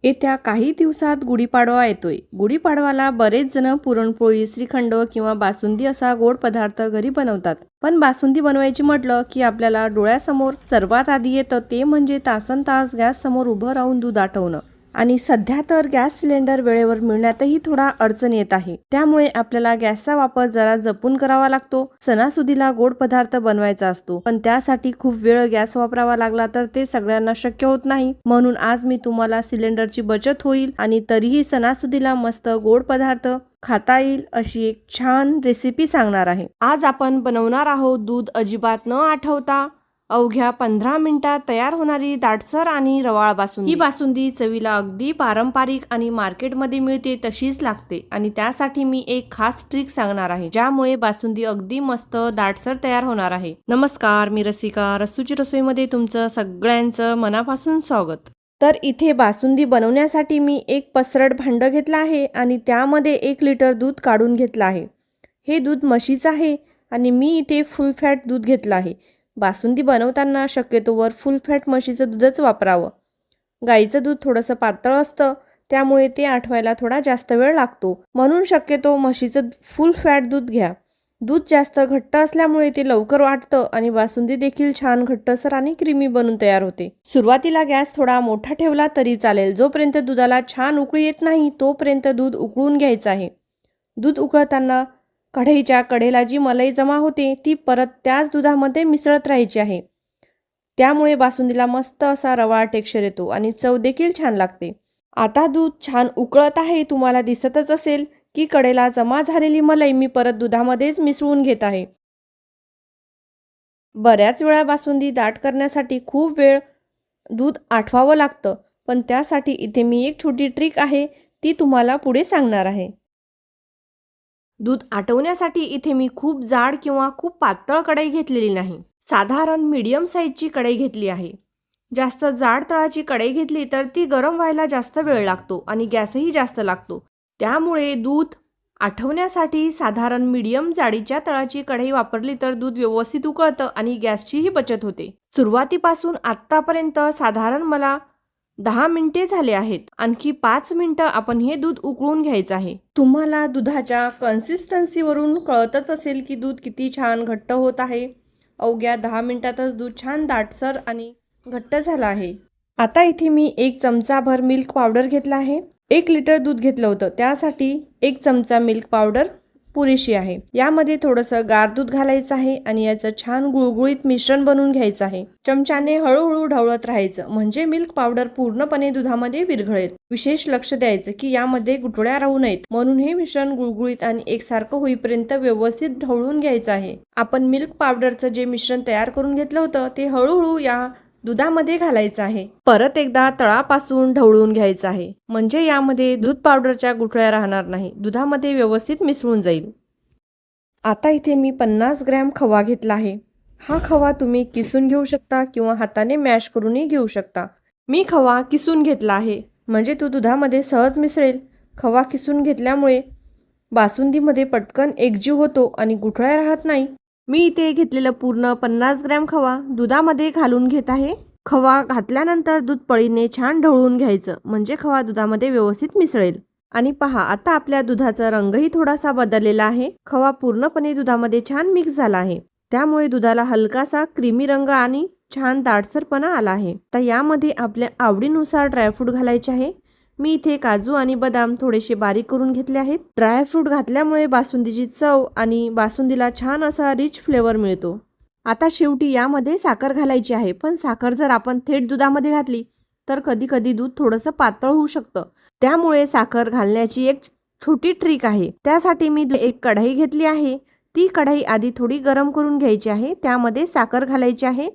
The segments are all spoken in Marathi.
येत्या काही दिवसात गुढीपाडवा येतोय. गुढीपाडवाला बरेच जण पुरणपोळी, श्रीखंड किंवा बासुंदी असा गोड पदार्थ घरी बनवतात. पण बासुंदी बनवायची म्हटलं की आपल्याला डोळ्यासमोर सर्वात आधी येतं ते म्हणजे तासनतास गॅस समोर उभं राहून दूध आटवणं. आणि सध्या तर गॅस सिलेंडर वेळेवर मिळण्यातही थोडा अडचण येत आहे. त्यामुळे आपल्याला गॅसचा वापर जरा जपून करावा लागतो. सणासुदीला गोड पदार्थ बनवायचा असतो, पण त्यासाठी खूप वेळ गॅस वापरावा लागला तर ते सगळ्यांना शक्य होत नाही. म्हणून आज मी तुम्हाला सिलेंडरची बचत होईल आणि तरीही सणासुदीला मस्त गोड पदार्थ खाता येईल अशी एक छान रेसिपी सांगणार आहे. आज आपण बनवणार आहोत दूध अजिबात न आठवता अवघ्या 15 मिनिटात तयार होणारी दाटसर आणि रवाळ बासुंदी. ही बासुंदी चवीला अगदी पारंपरिक आणि मार्केटमध्ये मिळते तशीच लागते. आणि त्यासाठी मी एक खास ट्रिक सांगणार आहे, ज्यामुळे बासुंदी अगदी मस्त दाटसर तयार होणार आहे. नमस्कार, मी रसिका. रसूची रसोईमध्ये तुमचं सगळ्यांचं मनापासून स्वागत. तर इथे बासुंदी बनवण्यासाठी मी एक पसरट भांडं घेतलं आहे आणि त्यामध्ये 1 लिटर दूध काढून घेतलं आहे. हे दूध म्हशीचं आहे आणि मी इथे फुल फॅट दूध घेतलं आहे. बासुंदी बनवताना शक्यतोवर फुल फॅट म्हशीचं दूधच वापरावं. गाईचं दूध थोडंसं पातळ असतं, त्यामुळे ते आटवायला थोडा जास्त वेळ लागतो. म्हणून शक्यतो म्हशीचं फुल फॅट दूध घ्या. दूध जास्त घट्ट असल्यामुळे ते लवकर आटतं आणि बासुंदी देखील छान घट्टसर आणि क्रीमी बनून तयार होते. सुरुवातीला गॅस थोडा मोठा ठेवला तरी चालेल. जोपर्यंत दुधाला छान उकळी येत नाही तोपर्यंत दूध उकळून घ्यायचं आहे. दूध उकळताना कढईच्या कडेला जी मलाई जमा होते ती परत त्याच दुधामध्ये मिसळत राहायची आहे. त्यामुळे बासुंदीला मस्त असा रवाळ टेक्स्चर येतो आणि चव देखील छान लागते. आता दूध छान उकळत आहे. तुम्हाला दिसतच असेल की कडेला जमा झालेली मलाई मी परत दुधामध्येच मिसळून घेत आहे. बऱ्याच वेळा बासुंदी दाट करण्यासाठी खूप वेळ दूध आटवावं लागतं, पण त्यासाठी इथे मी एक छोटी ट्रिक आहे ती तुम्हाला पुढे सांगणार आहे. दूध आटवण्यासाठी इथे मी खूप जाड किंवा खूप पातळ कढई घेतलेली नाही. साधारण मीडियम साईजची कढई घेतली आहे. जास्त जाड तळाची कढई घेतली तर ती गरम व्हायला जास्त वेळ लागतो आणि गॅसही जास्त लागतो. त्यामुळे दूध आटवण्यासाठी साधारण मीडियम जाडीच्या तळाची कढई वापरली तर दूध व्यवस्थित उकळतं आणि गॅसचीही बचत होते. सुरुवातीपासून आत्तापर्यंत साधारण मला 10 मिनिटे झाले आहेत. आणखी 5 मिनिटं आपण हे दूध उकळून घ्यायचं आहे. तुम्हाला दुधाच्या कन्सिस्टन्सीवरून कळतच असेल की दूध किती छान घट्ट होत आहे. अवघ्या 10 मिनिटातच दूध छान दाटसर आणि घट्ट झालं आहे. आता इथे मी 1 चमचाभर मिल्क पावडर घेतला आहे. 1 लिटर दूध घेतलं होतं, त्यासाठी 1 चमचा मिल्क पावडर पुरेशी आहे. यामध्ये थोडंसं गार दूध घालायचं आहे आणि याचं छान गुळगुळीत मिश्रण बनवून घ्यायचं आहे. चमच्याने हळूहळू ढवळत राहायचं म्हणजे मिल्क पावडर पूर्णपणे दुधामध्ये विरघळेल. विशेष लक्ष द्यायचं की यामध्ये गुठळ्या राहू नयेत, म्हणून हे मिश्रण गुळगुळीत आणि एकसारखं होईपर्यंत व्यवस्थित ढवळून घ्यायचं आहे. आपण मिल्क पावडरचं जे मिश्रण तयार करून घेतलं होतं ते हळूहळू या दुधामध्ये घालायचं आहे. परत एकदा तळापासून ढवळून घ्यायचं आहे, म्हणजे यामध्ये दूध पावडरच्या गुठळ्या राहणार नाही. दुधामध्ये व्यवस्थित मिसळून जाईल. आता इथे मी 50 ग्रॅम खवा घेतला आहे. हा खवा तुम्ही किसून घेऊ शकता किंवा हाताने मॅश करूनही घेऊ शकता. मी खवा किसून घेतला आहे म्हणजे तो दुधामध्ये सहज मिसळेल. खवा किसून घेतल्यामुळे बासुंदीमध्ये पटकन एकजीव होतो आणि गुठळ्या राहत नाही. मी इथे घेतलेलं पूर्ण 50 ग्रॅम खवा दुधामध्ये घालून घेत आहे. खवा घातल्यानंतर दूध पळीने छान ढवळून घ्यायचं म्हणजे खवा दुधामध्ये व्यवस्थित मिसळेल. आणि पहा, आता आपल्या दुधाचा रंगही थोडासा बदललेला आहे. खवा पूर्णपणे दुधामध्ये छान मिक्स झाला आहे, त्यामुळे दुधाला हलकासा क्रीमी रंग आणि छान दाटसरपणा आला आहे. तर यामध्ये आपल्या आवडीनुसार ड्रायफ्रूट घालायचे आहे. मी इथे काजू आणि बदाम थोडेसे बारीक करून घेतले आहेत. ड्रायफ्रूट घातल्यामुळे बासुंदीची चव आणि बासुंदीला छान असा रिच फ्लेवर मिळतो. आता शेवटी यामध्ये साखर घालायची आहे, पण साखर जर आपण थेट दुधामध्ये घातली तर कधी कधी दूध थोडंसं पातळ होऊ शकतं. त्यामुळे साखर घालण्याची एक छोटी ट्रिक आहे. त्यासाठी मी एक कढई घेतली आहे. ती कढई आधी थोडी गरम करून घ्यायची आहे. त्यामध्ये साखर घालायची आहे.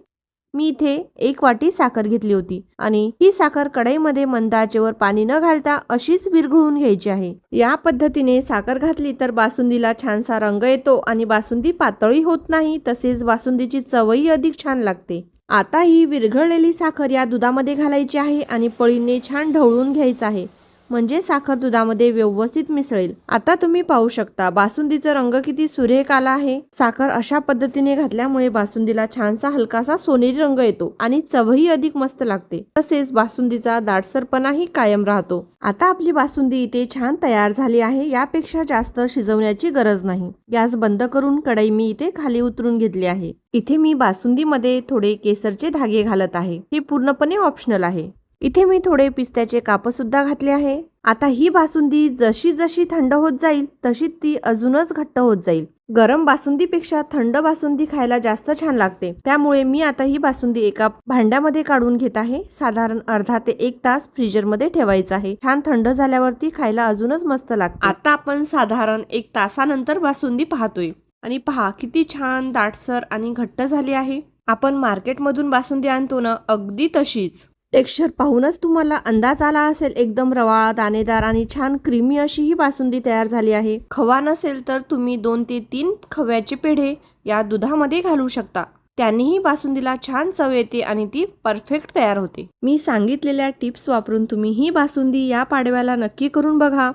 मी इथे 1 वाटी साखर घेतली होती आणि ही साखर कढईमध्ये मंद आचेवर पाणी न घालता अशीच विरघळून घ्यायची आहे. या पद्धतीने साखर घातली तर बासुंदीला छानसा रंग येतो आणि बासुंदी पातळी होत नाही, तसेच बासुंदीची चवही अधिक छान लागते. आता ही विरघळलेली साखर या दुधामध्ये घालायची आहे आणि पळीने छान ढवळून घ्यायचं आहे. म्हणजे साखर दुधामध्ये व्यवस्थित मिसळेल। आता तुम्ही पाहू शकता बासुंदीचा रंग किती सुरेख आला आहे। साखर अशा पद्धतीने घातल्यामुळे बासुंदीला छानसा हलकासा सोनेरी रंग येतो आणि चवही अधिक मस्त लागते। तसेच बासुंदीचा दाटसरपणाही कायम राहतो। आता आपली बासुंदी इथे छान तयार झाली आहे। यापेक्षा जास्त शिजवण्याची गरज नाही। गॅस बंद करून कढई मी इथे खाली उतरून घेतली आहे। इथे मी बासुंदीमध्ये थोडे केसरचे धागे घालत आहे। हे पूर्णपणे ऑप्शनल आहे। इथे मी थोडे पिस्त्याचे काप सुद्धा घातले आहे। आता ही बासुंदी जशी जशी थंड होत जाईल तशी ती अजूनच घट्ट होत जाईल। गरम बासुंदीपेक्षा थंड बासुंदी खायला जास्त छान लागते। त्यामुळे मी आता ही बासुंदी एका भांड्यामध्ये काढून घेत आहे। साधारण अर्धा ते 1 तास फ्रीजरमध्ये ठेवायचं आहे। छान थंड झाल्यावरती खायला अजूनच मस्त लागते। आता आपण साधारण 1 तासानंतर बासुंदी पाहतोय आणि पहा किती छान दाटसर आणि घट्ट झाली आहे। आपण मार्केटमधून बासुंदी आणतो ना, अगदी तशीच। टेक्स्चर पाहूनच तुम्हाला अंदाज आला असेल, एकदम रवाळ, दाणेदार आणि छान क्रीमी अशी ही बासुंदी तयार झाली आहे। खवा नसेल तर तुम्ही 2 ते 3 खव्याचे पेढे या दुधामध्ये घालू शकता। त्यांनीही बासुंदीला छान चव येते आणि ती परफेक्ट तयार होते। मी सांगितलेल्या टिप्स वापरून तुम्ही ही बासुंदी या पाडव्याला नक्की करून बघा।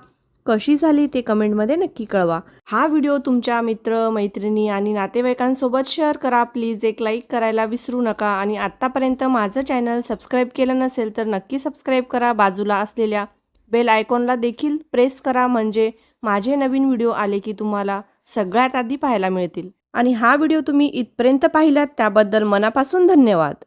कशी झाली ते कमेंटमध्ये नक्की कळवा। हा व्हिडिओ तुमच्या मित्र, मैत्रिणी आणि नातेवाईकांसोबत शेअर करा। प्लीज एक लाईक करायला विसरू नका आणि आत्तापर्यंत माझं चॅनल सबस्क्राईब केलं नसेल तर नक्की सबस्क्राईब करा। बाजूला असलेल्या बेल आयकॉनला देखील प्रेस करा, म्हणजे माझे नवीन व्हिडिओ आले की तुम्हाला सगळ्यात आधी पाहायला मिळतील। आणि हा व्हिडिओ तुम्ही इथपर्यंत पाहिलात त्याबद्दल मनापासून धन्यवाद।